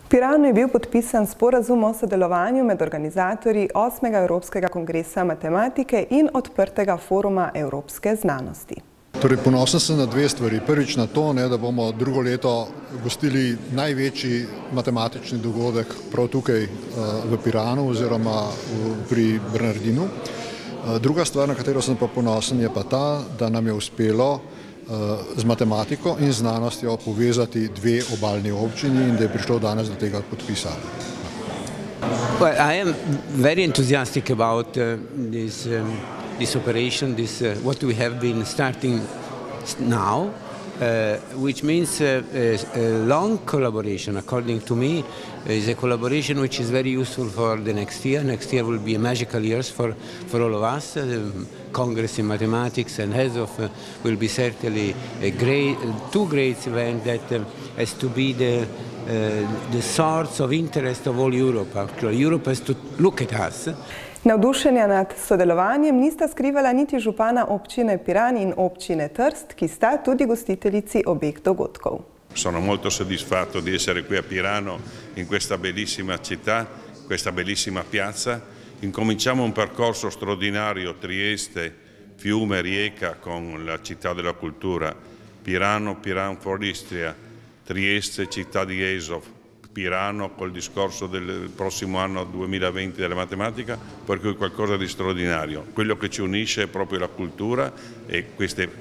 V Piranu je bil podpisan sporazum o sodelovanju med organizatorji 8. Evropskega kongresa matematike in odprtega foruma evropske znanosti. Torej, ponosen sem na dve stvari. Prvič na to, da bomo drugo leto gostili največji matematični dogodek prav tukaj v Piranu oziroma pri Bernardinu. Druga stvar, na katero sem pa ponosen, je pa ta, da nam je uspelo z matematiko in znanostjo povezati dve obalni občini in da je prišlo danes do tega podpisa. Well, I am very enthusiastic about this operation, what we have been starting now, which means a long collaboration. According to me, is a collaboration which is very useful for the next year. Next year will be a magical year for all of us. The Congress in Mathematics and ESOF will be certainly two great events that has to be the source of interest of all Europe. Actually, Europe has to look at us. Navdušenja nad sodelovanjem nista skrivala niti župana občine Piran in občine Trst, ki sta tudi gostiteljici obeh dogodkov. Sono molto soddisfatto di essere qui a Pirano, in questa bellissima città, questa bellissima piazza. Incominciamo un percorso straordinario, Trieste, Fiume, Rijeka con la città della cultura, Pirano, Piran for Istria, Trieste, città di ESOF, Pirano col discorso del prossimo anno 2020 della matematica, per cui qualcosa di straordinario. Quello che ci unisce è proprio la cultura e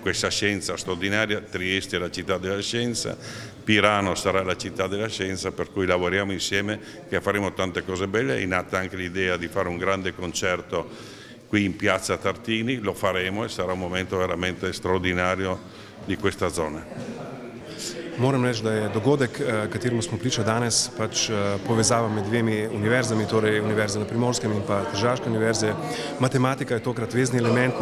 questa scienza straordinaria. Trieste è la città della scienza, Pirano sarà la città della scienza, per cui lavoriamo insieme che faremo tante cose belle. È nata anche l'idea di fare un grande concerto qui in piazza Tartini, lo faremo e sarà un momento veramente straordinario di questa zona. Moram reči, da je dogodek, kateremu smo priča danes, povezava med dvemi univerzami, torej Univerze na Primorskem in pa Tržaške univerze. Matematika je tokrat vezni element,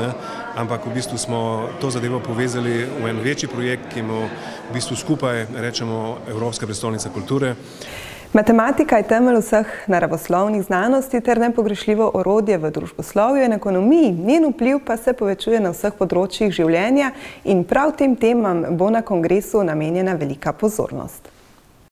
ampak v bistvu smo to zadevo povezali v en večji projekt, ki mu v bistvu skupaj rečemo Evropska prestolnica kulture. Matematika je temelj vseh naravoslovnih znanosti ter nepogrešljivo orodje v družboslovju in ekonomiji. Njen vpliv pa se povečuje na vseh področjih življenja in prav tem temam bo na kongresu namenjena velika pozornost.